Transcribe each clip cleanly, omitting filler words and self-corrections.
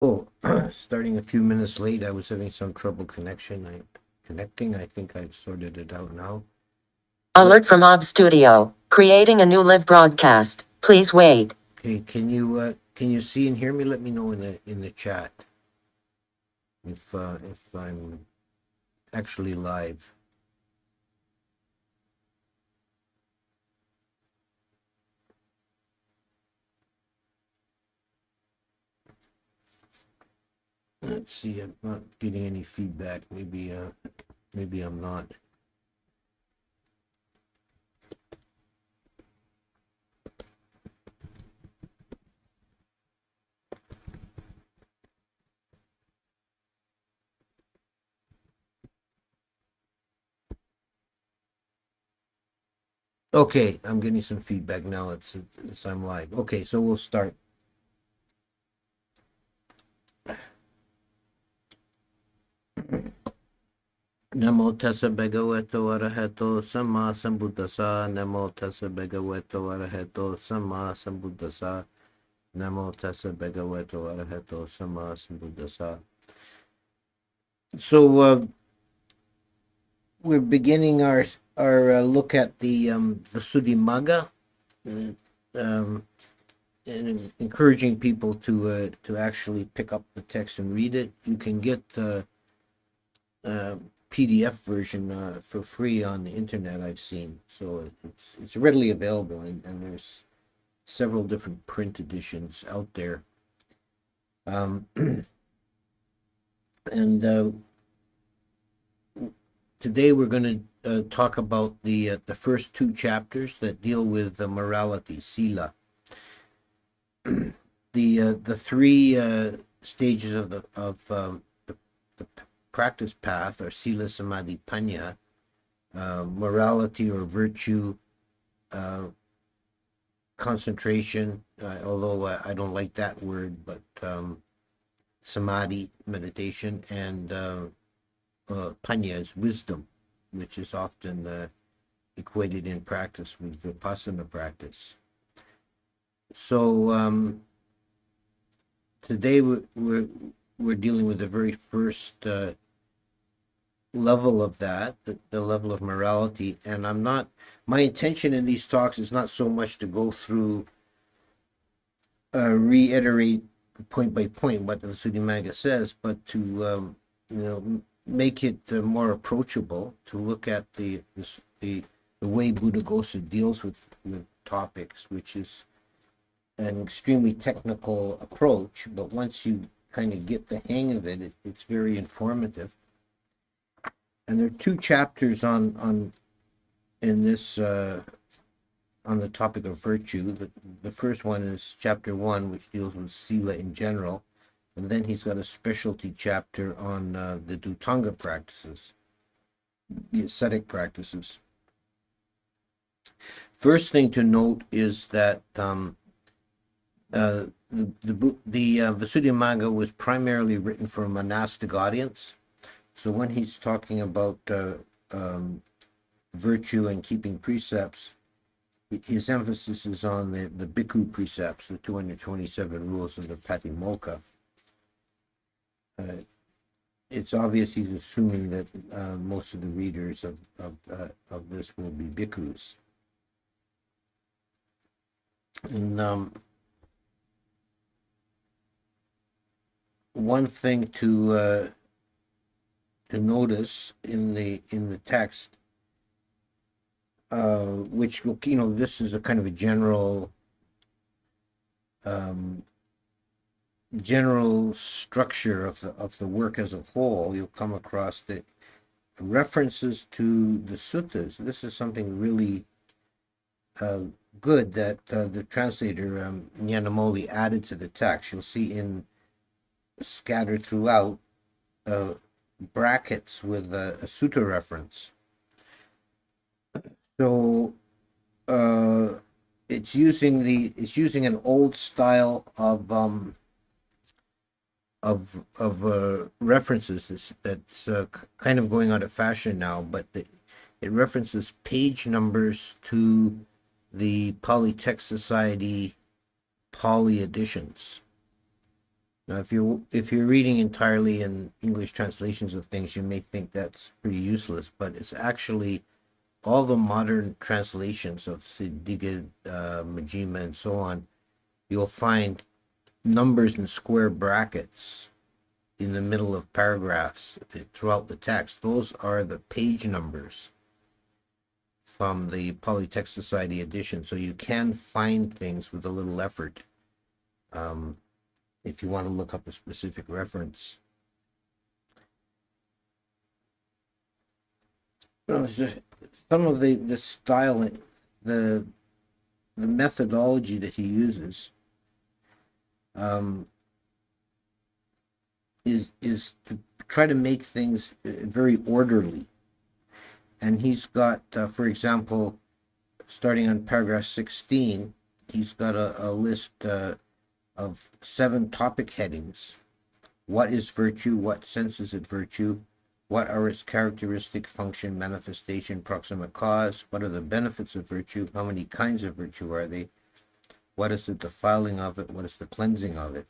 Oh, starting a few minutes late. I was having some trouble connecting. I think I've sorted it out now. Alert from Ob Studio. Creating a new live broadcast. Please wait. Okay, can you see and hear me? Let me know in the chat if I'm actually live. Let's see. I'm not getting any feedback. Maybe I'm not. Okay, I'm getting some feedback now. It's I'm live. Okay, so we'll start. Namo tassa bhagavato arahato samma sambuddhassa. Namo tassa bhagavato arahato samma sambuddhassa. Namo tassa bhagavato arahato samma sambuddhassa. So we're beginning our look at the Vissudhimagga, um, and encouraging people to actually pick up the text and read it. You can get PDF version for free on the internet. I've seen, so it's readily available, and there's several different print editions out there. And today we're going to talk about the first two chapters that deal with morality, sila. The three stages of the practice path are sila, samadhi, panya. Morality or virtue, concentration, although I don't like that word, but samadhi, meditation, and panya is wisdom, which is often equated in practice with vipassana practice. So today we're dealing with the very first level of that, the level of morality, and my intention in these talks is not so much to go through reiterate point by point what the Vissudhimagga says, but to make it more approachable, to look at the way Buddhaghosa deals with topics, which is an extremely technical approach, but once you kind of get the hang of it, it's very informative. And there are two chapters in this on the topic of virtue. The first one is chapter 1, which deals with sila in general, and then he's got a specialty chapter on the Dhutanga practices, the ascetic practices. First thing to note is that the Vissudhimagga was primarily written for a monastic audience. So when he's talking about virtue and keeping precepts, his emphasis is on the bhikkhu precepts, the 227 rules of the Patimokkha. It's obvious he's assuming that most of the readers of this will be bhikkhus. And one thing to notice in the text, which this is a kind of a general structure of the work as a whole. You'll come across the references to the suttas. This is something really good that the translator Nyanamoli added to the text. You'll see scattered throughout brackets with a sutta reference. So it's using an old style of references that's kind of going out of fashion now, but it references page numbers to the Polytext Society Pali editions. Now, if you're reading entirely in English translations of things, you may think that's pretty useless, but it's actually all the modern translations of Vissudhimagga, Majjhima, and so on. You'll find numbers in square brackets in the middle of paragraphs throughout the text. Those are the page numbers from the Polytext Society edition. So you can find things with a little effort if you want to look up a specific reference. Some of the style, the methodology that he uses is to try to make things very orderly. And he's got, for example, starting on paragraph 16, he's got a list of 7 topic headings. What is virtue? What sense is it virtue? What are its characteristic, function, manifestation, proximate cause? What are the benefits of virtue? How many kinds of virtue are they? What is the defiling of it? What is the cleansing of it?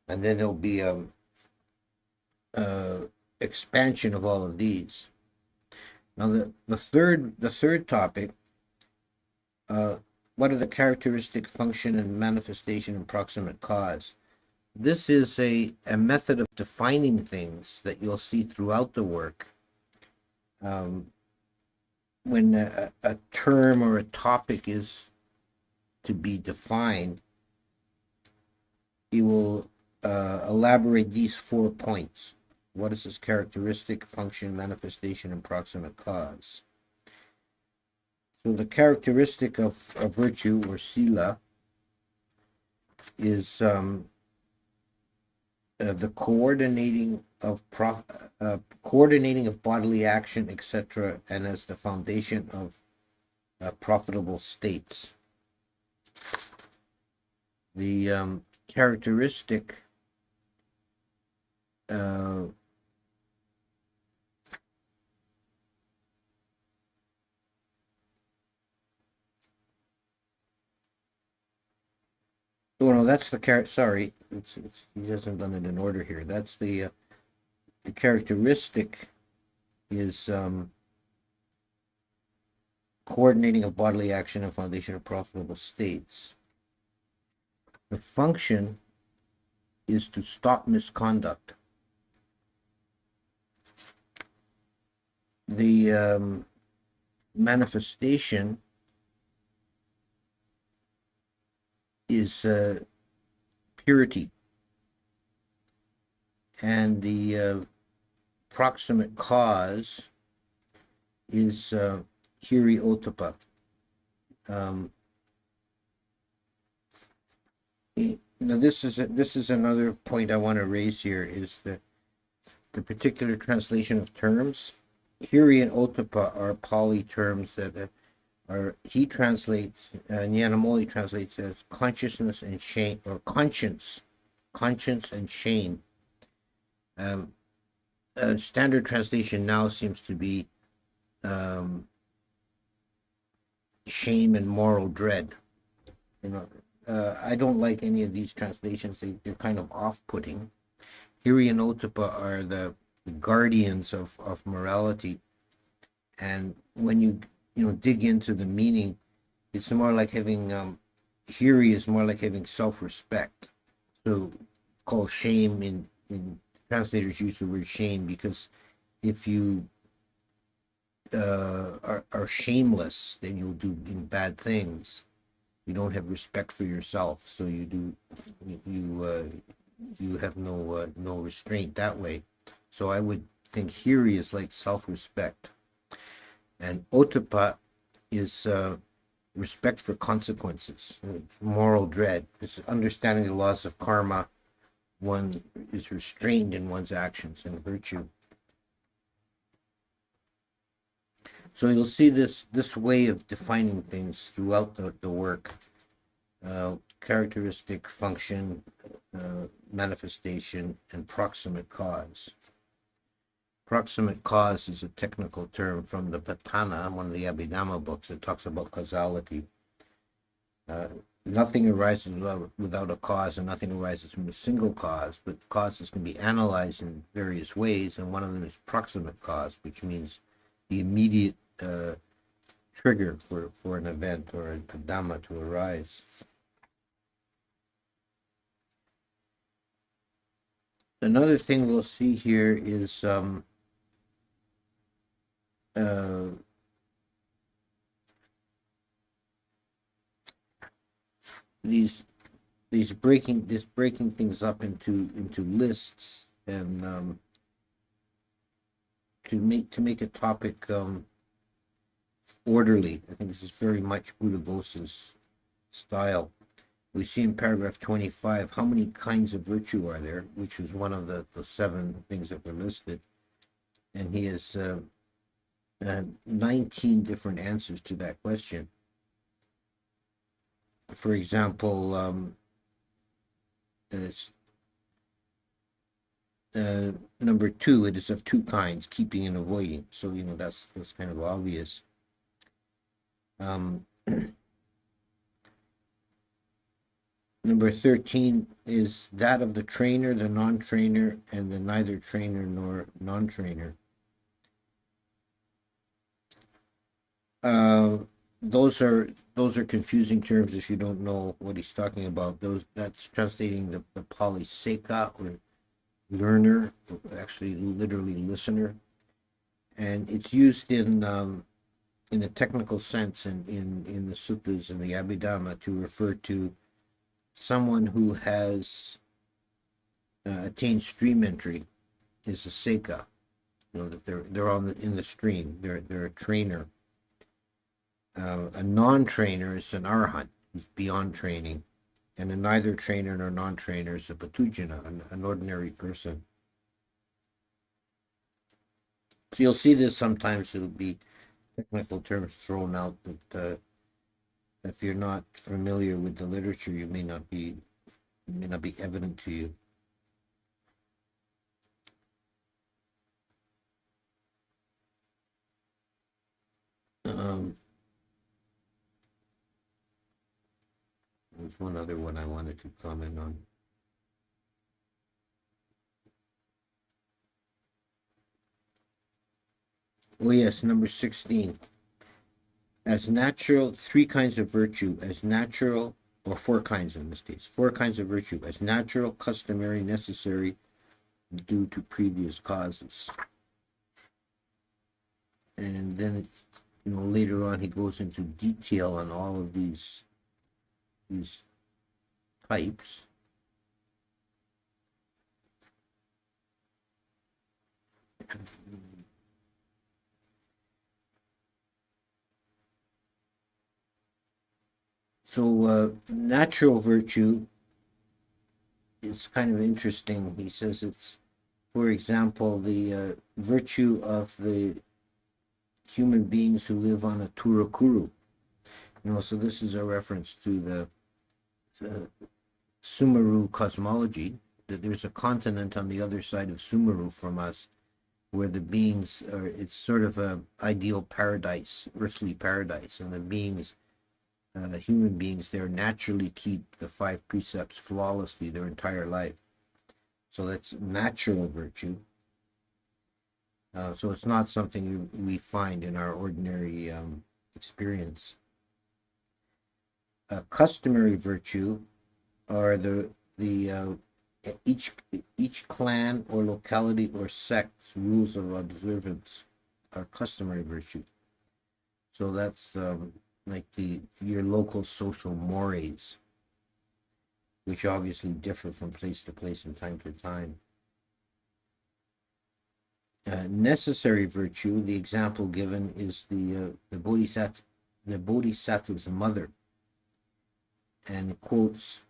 And then there'll be expansion of all of these. Now the third topic, what are the characteristic, function, and manifestation and proximate cause? This is a method of defining things that you'll see throughout the work. When a term or a topic is to be defined, he will elaborate these 4 points. What is its characteristic, function, manifestation, and proximate cause? So the characteristic of virtue, or sila, is the coordinating of bodily action, etc., and as the foundation of profitable states. The characteristic oh no, that's the sorry, he hasn't done it in order here. That's the characteristic is coordinating of bodily action and foundation of profitable states. The function is to stop misconduct. The manifestation is purity, and the proximate cause is hiri ottappa. Now this is another point I want to raise here, is the particular translation of terms. Hiri and ottappa are Pali terms that he translates, Nyanamoli translates as consciousness and shame, or conscience and shame. A standard translation now seems to be shame and moral dread. I don't like any of these translations. They're kind of off-putting. Hiri and ottappa are the guardians of morality, and when you dig into the meaning, it's more like having hiri is more like having self-respect. So called shame, in translators use the word shame because if you are shameless, then you'll do bad things. You don't have respect for yourself, so you have no restraint that way. So I would think hiri is like self-respect, and ottappa is respect for consequences, moral dread. It's understanding the laws of karma. One is restrained in one's actions and virtue. So you'll see this way of defining things throughout the work. Characteristic, function, manifestation, and proximate cause. Proximate cause is a technical term from the Patana, one of the Abhidhamma books that talks about causality. nothing arises without a cause, and nothing arises from a single cause, but causes can be analyzed in various ways, and one of them is proximate cause, which means the immediate trigger for an event or a dhamma to arise. Another thing we'll see here is these breaking things up into lists, and to make a topic orderly. I think this is very much Buddhaghosa's style. We see in paragraph 25 how many kinds of virtue are there, which was one of the 7 things that were listed, and he has 19 different answers to that question. For example, number 2, it is of 2 kinds, keeping and avoiding. So that's kind of obvious. Number 13 is that of the trainer, the non-trainer, and the neither trainer nor non-trainer. Those are confusing terms if you don't know what he's talking about. That's translating the Pali seka, or learner, actually literally listener, and it's used in a technical sense in the suttas and the Abhidhamma to refer to someone who has attained stream entry is a seka. That they're in the stream. They're a trainer. A non-trainer is an arhat, who's beyond training, and a neither trainer nor non-trainer is a patujana, an ordinary person. So you'll see this sometimes. It'll be technical terms thrown out, but if you're not familiar with the literature, it may not be evident to you. There's one other one I wanted to comment on. Oh yes, number 16. As natural, 3 kinds of virtue, as natural, or 4 kinds in this case, 4 kinds of virtue, as natural, customary, necessary, due to previous causes. And then later on he goes into detail on all of these types. So natural virtue is kind of interesting. He says it's, for example, the virtue of the human beings who live on a Turakuru. So this is a reference to the Sumeru cosmology, that there's a continent on the other side of Sumeru from us, where the beings are, it's sort of a ideal paradise, earthly paradise, and the beings, human beings there, naturally keep the 5 precepts flawlessly their entire life. So that's natural virtue. So it's not something we find in our ordinary experience. Customary virtue are each clan or locality or sect's rules of observance are customary virtue. So that's like your local social mores, which obviously differ from place to place and time to time. Necessary virtue, the example given is the Bodhisattva's mother, and it quotes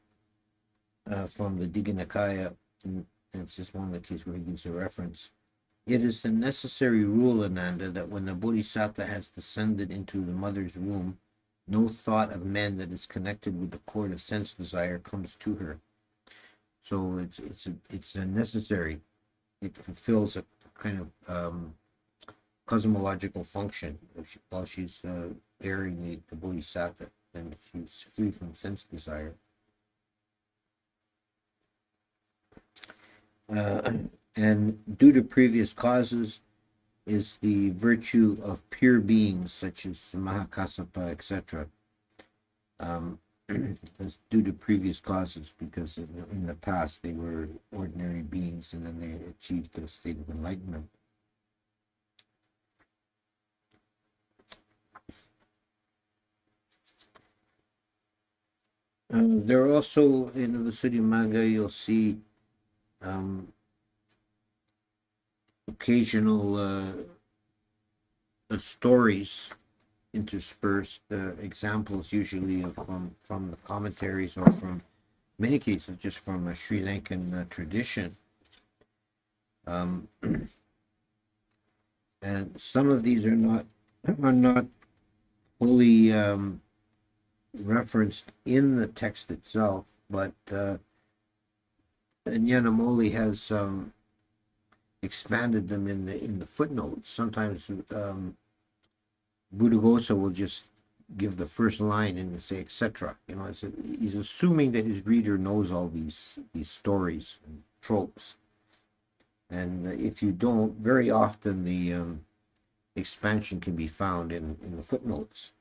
from the Digha Nikaya, and it's just one of the cases where he gives a reference. It is the necessary rule, Ananda, that when the Bodhisattva has descended into the mother's womb, no thought of men that is connected with the cord of sense desire comes to her. So it's a necessary. It fulfills a kind of cosmological function while she's bearing the Bodhisattva, then she's free from sense desire. And due to previous causes is the virtue of pure beings such as Mahakassapa, etc. That's due to previous causes, because in the past they were ordinary beings and then they achieved the state of enlightenment. There are also in the Vissudhimagga, you'll see occasional stories interspersed, examples usually from the commentaries, or from many cases just from a Sri Lankan tradition. And some of these are not fully referenced in the text itself, but Nyanamoli has expanded them in the footnotes. Sometimes Buddhaghosa will just give the first line and say etc. He's assuming that his reader knows all these stories and tropes. And if you don't, very often the expansion can be found in the footnotes,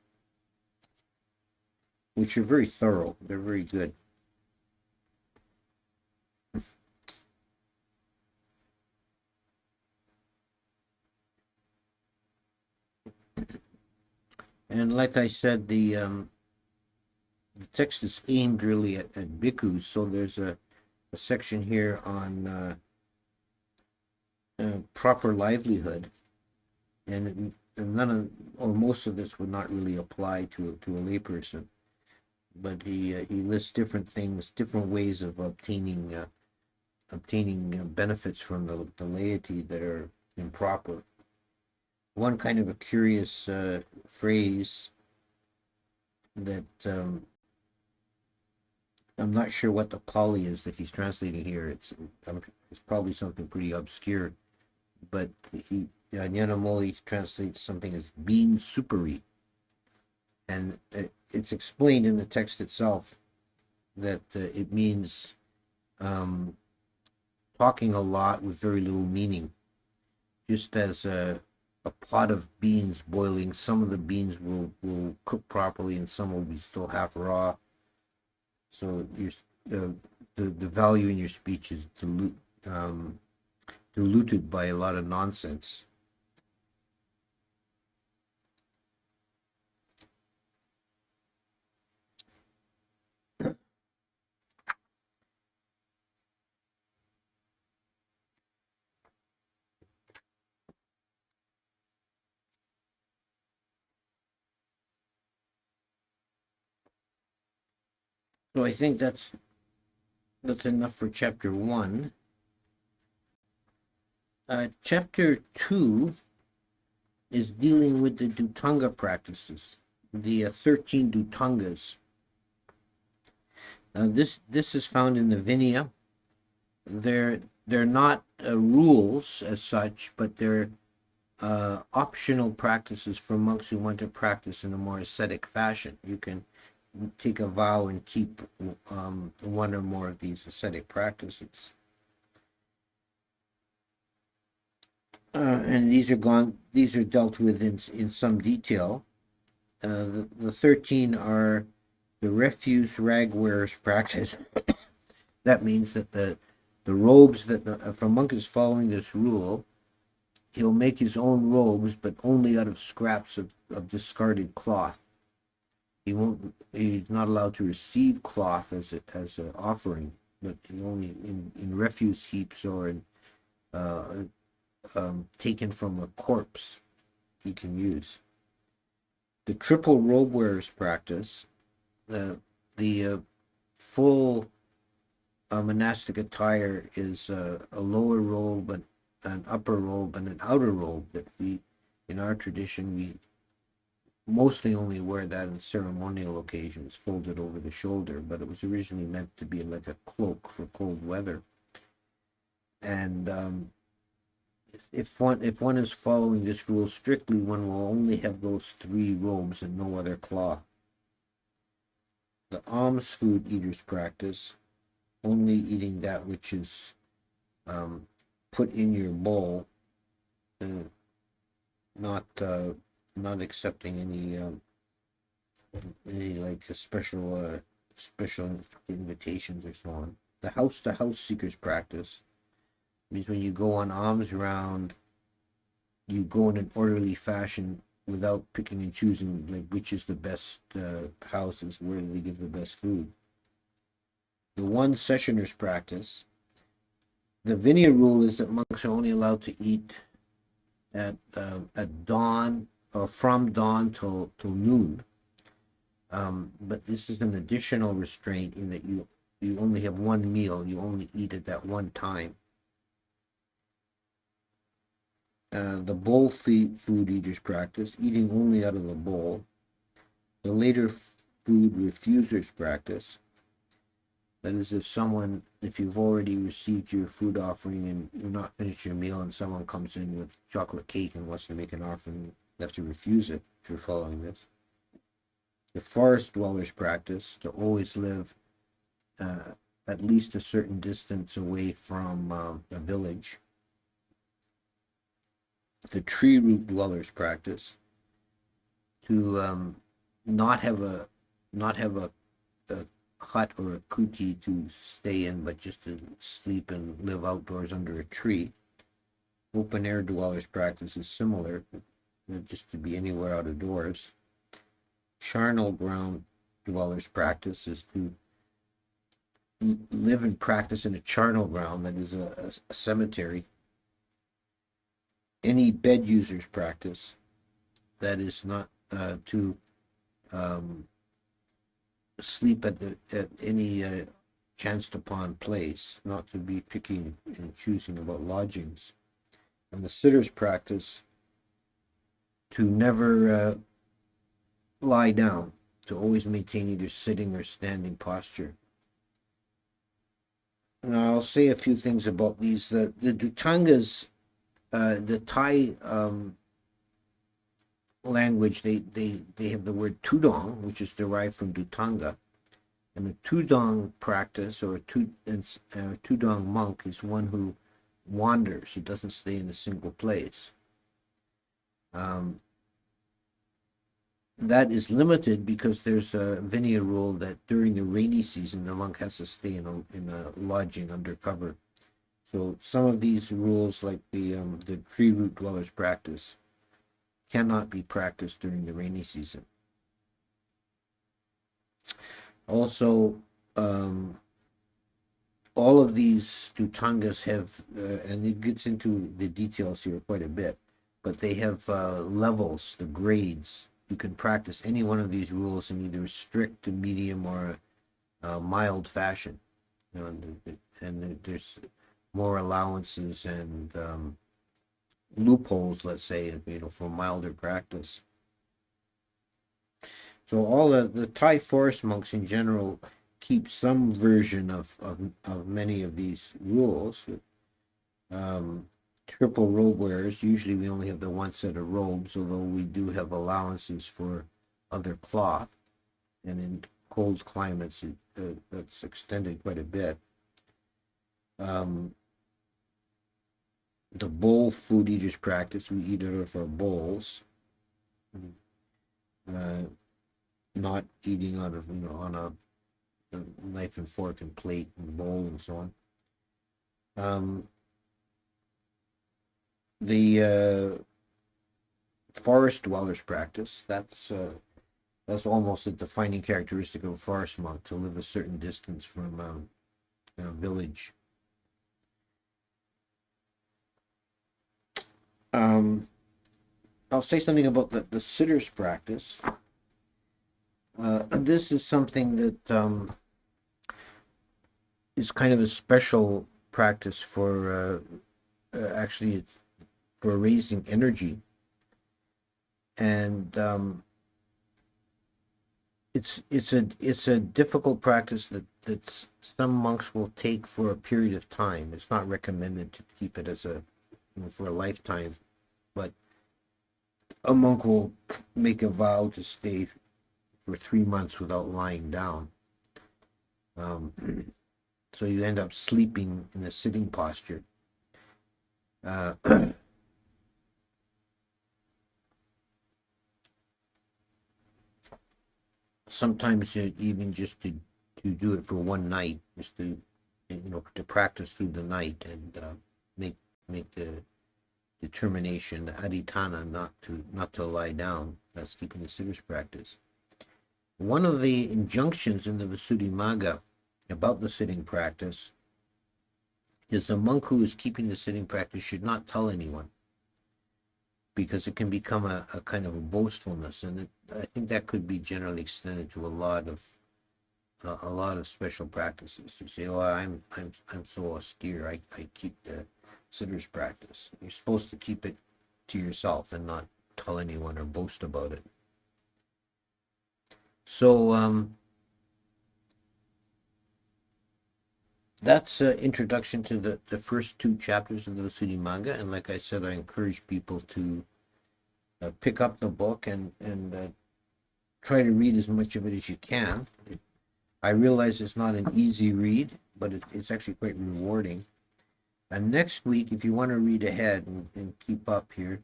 which are very thorough. They're very good. And like I said, the text is aimed really at bhikkhus. So there's a section here on proper livelihood, and none of, or most of this would not really apply to a layperson. But he lists different things, different ways of obtaining benefits from the laity that are improper. One kind of a curious phrase that I'm not sure what the Pali is that he's translating here. It's probably something pretty obscure, but Nyanamoli translates something as being superi, and it's explained in the text itself that it means talking a lot with very little meaning. Just as a pot of beans boiling, some of the beans will cook properly and some will be still half raw. So the value in your speech is diluted by a lot of nonsense. So I think that's enough for chapter 1. Chapter 2 is dealing with the Dhutanga practices, the 13 Dhutangas. This is found in the Vinaya. They're not rules as such, but they're optional practices for monks who want to practice in a more ascetic fashion. You can take a vow and keep one or more of these ascetic practices. And these are dealt with in some detail. The 13 are the refuse rag wearers practice. That means that the robes that if a monk is following this rule, he'll make his own robes, but only out of scraps of discarded cloth. He's not allowed to receive cloth as an offering, but only in refuse heaps or in taken from a corpse he can use. The triple robe wearers practice, the full monastic attire is a lower robe, an upper robe, and an outer robe that in our tradition, we mostly only wear that in ceremonial occasions, folded over the shoulder, but it was originally meant to be like a cloak for cold weather. And if one is following this rule strictly, one will only have those 3 robes and no other cloth. The alms food eaters practice, only eating that which is put in your bowl, and not accepting any like special invitations or so on. The house to house seekers practice means when you go on alms round, you go in an orderly fashion without picking and choosing like which is the best houses where they give the best food. The one sessioners practice. The Vinaya rule is that monks are only allowed to eat at dawn or from dawn till noon. But this is an additional restraint in that you only have one meal. You only eat at that one time. The bowl food eaters practice, eating only out of the bowl. The later food refusers practice. That is, if you've already received your food offering and you're not finished your meal and someone comes in with chocolate cake and wants to make an offering, you have to refuse it if you're following this. The forest dwellers practice to always live at least a certain distance away from a village. The tree root dwellers practice to not have a hut or a kuti to stay in, but just to sleep and live outdoors under a tree. Open air dwellers practice is similar, just to be anywhere out of doors. Charnel ground dwellers practice is to live and practice in a charnel ground, that is a cemetery. Any bed users practice, that is not to sleep at any chanced upon place, not to be picking and choosing about lodgings. And the sitters practice to never lie down, to always maintain either sitting or standing posture. Now I'll say a few things about these. The Dhutangas, the Thai language, they have the word tudong, which is derived from Dhutanga. And a tudong practice or a tudong monk is one who wanders. He doesn't stay in a single place. That is limited because there's a Vinaya rule that during the rainy season the monk has to stay in a lodging under cover. So some of these rules, like the tree root dwellers practice, cannot be practiced during the rainy season. Also, all of these Dhutangas have, and it gets into the details here quite a bit, but they have levels, the grades. You can practice any one of these rules in either a strict, a medium, or a mild fashion. And there's more allowances and loopholes, let's say, for milder practice. So all the Thai forest monks in general keep some version of many of these rules. Triple robe wearers, usually we only have the one set of robes, although we do have allowances for other cloth, and in cold climates that's extended quite a bit. The bowl food eaters practice, we eat out of our bowls, not eating out of on a knife and fork and plate and bowl and so on. The forest dwellers practice, that's almost a defining characteristic of a forest monk, to live a certain distance from a village. I'll say something about the sitters practice. This is something that is kind of a special practice for actually it's for raising energy, and it's a difficult practice that some monks will take for a period of time. It's not recommended to keep it as for a lifetime, but a monk will make a vow to stay for 3 months without lying down. Um, so you end up sleeping in a sitting posture. Uh, Sometimes even just to do it for one night, just to practice through the night and make make the determination, the adhitthana, not to lie down. That's keeping the sitter's practice. One of the injunctions in the Vissudhimagga about the sitting practice is the monk who is keeping the sitting practice should not tell anyone, because it can become a kind of a boastfulness, and I think that could be generally extended to a lot of special practices. You say, "Oh, I'm so austere. I keep the sitter's practice." You're supposed to keep it to yourself and not tell anyone or boast about it. So that's an introduction to the first two chapters of the Vissudhimagga, and like I said, I encourage people to pick up the book and try to read as much of it as you can. I realize it's not an easy read, but it's actually quite rewarding. And next week, if you want to read ahead and keep up here,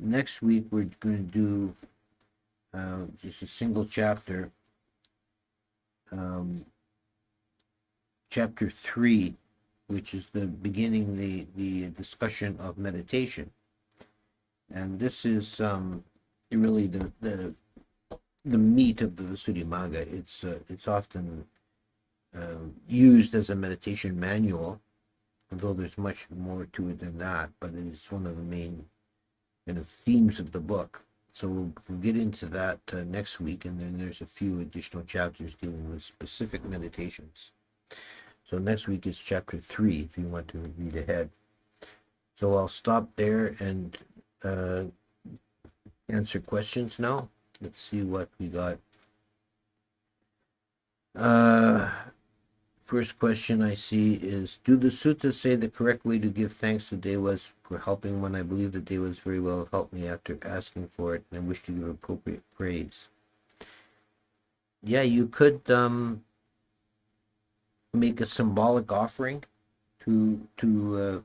next week we're going to do just a single chapter, chapter 3, which is the beginning, the discussion of meditation. And this is really the meat of the Vissudhimagga. It's often used as a meditation manual, although there's much more to it than that, but it's one of the main kind of themes of the book. So we'll get into that next week, and then there's a few additional chapters dealing with specific meditations. So next week is chapter 3, if you want to read ahead. So I'll stop there and answer questions now. Let's see what we got. First question I see is, do the suttas say the correct way to give thanks to devas for helping when I believe the devas very well have helped me after asking for it and I wish to give appropriate praise? Yeah, you could make a symbolic offering to the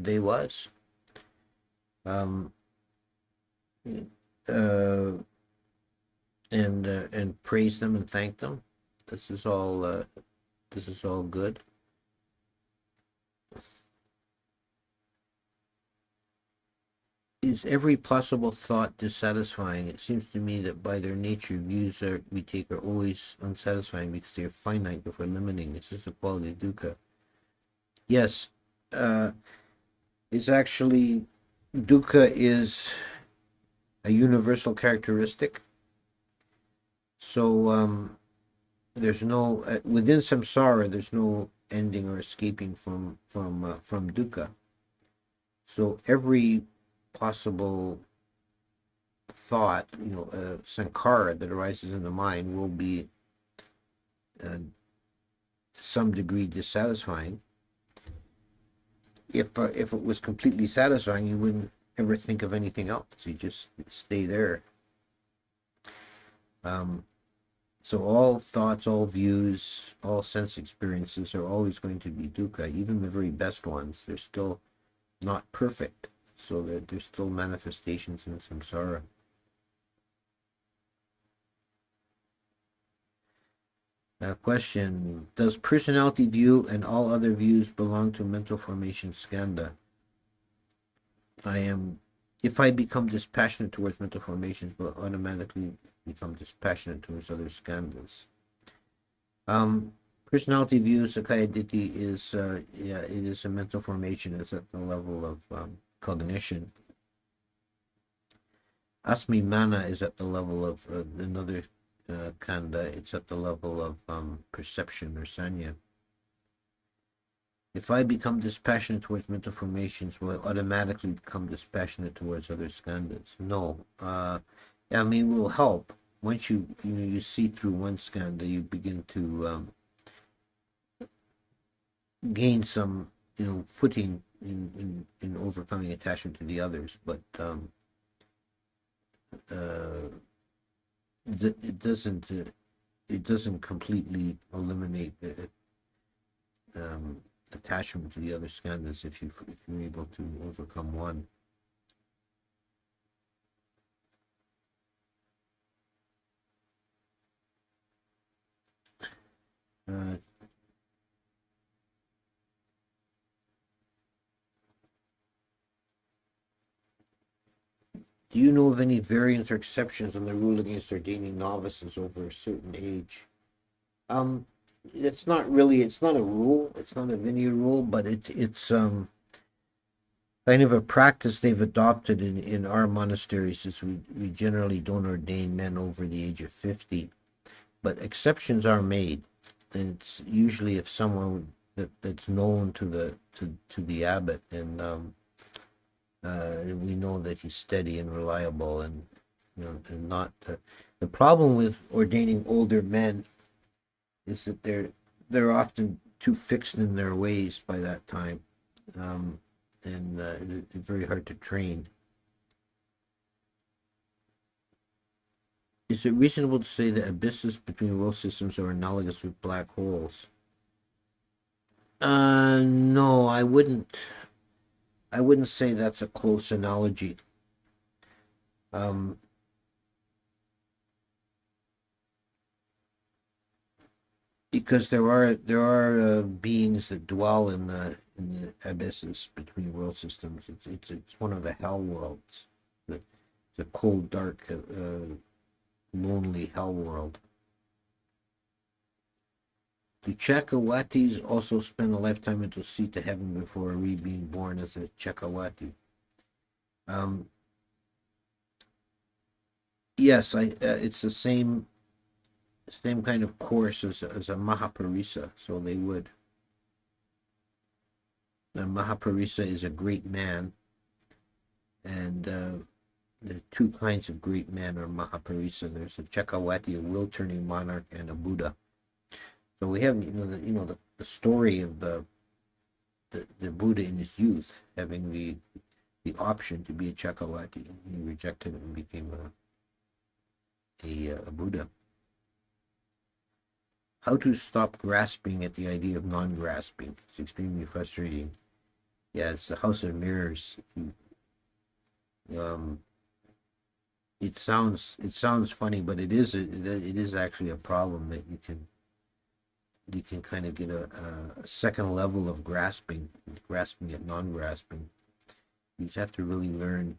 devas. And praise them and thank them. This is all good. Is every possible thought dissatisfying? It seems to me that by their nature, views we take are always unsatisfying because they are finite before limiting. This is the quality of dukkha. Yes, it's actually, dukkha is a universal characteristic. So there's no within samsara. There's no ending or escaping from dukkha. So every possible thought, sankhara that arises in the mind will be to some degree dissatisfying. If it was completely satisfying, you wouldn't ever think of anything else. You just stay there. So all thoughts, all views, all sense experiences are always going to be dukkha. Even the very best ones, they're still not perfect. So that there's still manifestations in samsara. Question, does personality view and all other views belong to mental formation skandha? If I become dispassionate towards mental formations, will automatically become dispassionate towards other skandhas. Personality view, Sakkaya Ditthi, is it is a mental formation. It's at the level of cognition. Asmi Mana is at the level of another khandha. It's at the level of perception or sanya. If I become dispassionate towards mental formations, will I automatically become dispassionate towards other skandhas? No. It will help. Once you see through one skandha, you begin to gain some footing in overcoming attachment to the others, but it doesn't it doesn't completely eliminate the attachment to the other skandhas if you're able to overcome one. Uh, do you know of any variants or exceptions on the rule against ordaining novices over a certain age? It's not really. It's not a rule. It's not a Vinaya rule, but it's kind of a practice they've adopted in our monasteries. Is we generally don't ordain men over the age of 50, but exceptions are made, and it's usually if someone that's known to the abbot, and we know that he's steady and reliable, and and not the problem with ordaining older men is that they're often too fixed in their ways by that time, and it's very hard to train. Is it reasonable to say that abysses between world systems are analogous with black holes? No, I wouldn't. I wouldn't say that's a close analogy. Because there are beings that dwell in the abysses between world systems. It's one of the hell worlds. It's a cold, dark, lonely hell world. Do Chakawatis also spend a lifetime into seat to heaven before being born as a Chakawati? Yes, it's the same kind of course as a Mahaparisa, so they would. The Mahaparisa is a great man, and there are two kinds of great men or Mahaparisa. There's a Chakawati, a will-turning monarch, and a Buddha. So we have the story of the Buddha in his youth having the option to be a Chakawati. He rejected it and became a Buddha. How to stop grasping at the idea of non-grasping. It's extremely frustrating. Yeah, it's the house of mirrors. It sounds funny, but it is actually a problem that you can kind of get a second level of grasping at non-grasping. You just have to really learn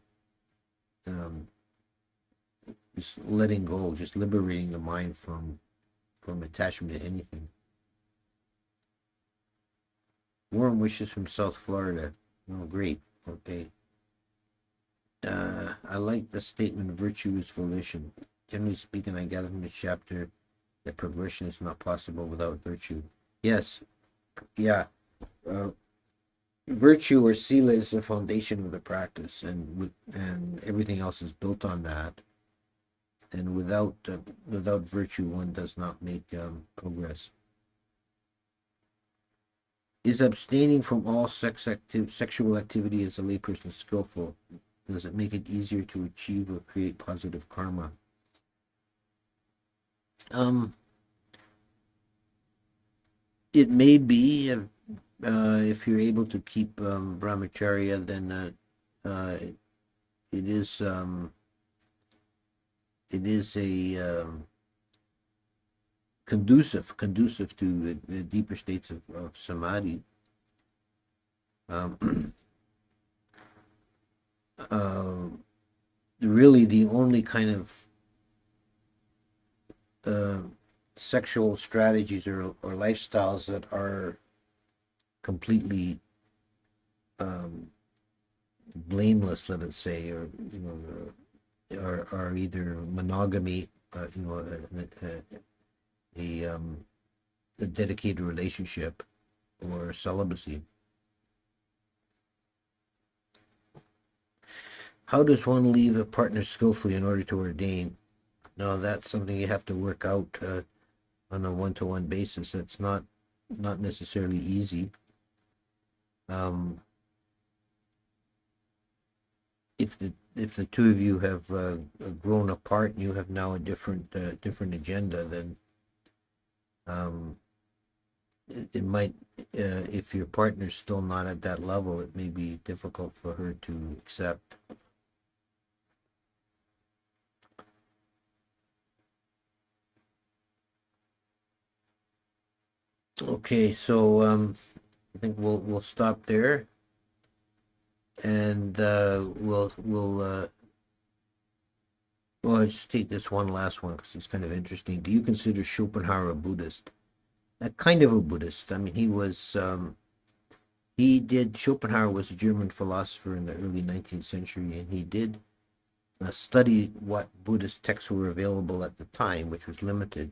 just letting go, just liberating the mind from attachment to anything. Warm wishes from South Florida. Oh, great. Okay. I like the statement, virtue is volition. Generally speaking, I gather from this chapter that progression is not possible without virtue. Yes. Yeah. Virtue or sila is the foundation of the practice, and everything else is built on that. And without virtue, one does not make progress. Is abstaining from all sexual activity as a layperson skillful? Does it make it easier to achieve or create positive karma? It may be if you're able to keep brahmacharya, then it is a conducive to the deeper states of samadhi. Really, the only kind of sexual strategies or lifestyles that are completely blameless, let us say, or are either monogamy, a dedicated relationship, or celibacy. How does one leave a partner skillfully in order to ordain? No, that's something you have to work out on a one-to-one basis. That's not necessarily easy. If the two of you have grown apart and you have now a different agenda, then It might, if your partner's still not at that level, it may be difficult for her to accept. Okay, so I think we'll stop there, and well, I'll just take this one last one because it's kind of interesting. Do you consider Schopenhauer a Buddhist? A kind of a Buddhist. I mean, Schopenhauer was a German philosopher in the early 19th century, and he did study what Buddhist texts were available at the time, which was limited.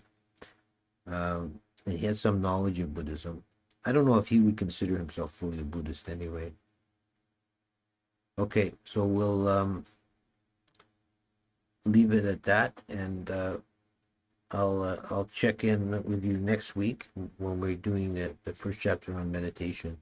And he had some knowledge of Buddhism. I don't know if he would consider himself fully a Buddhist anyway. Okay, so we'll leave it at that, and I'll check in with you next week when we're doing the first chapter on meditation.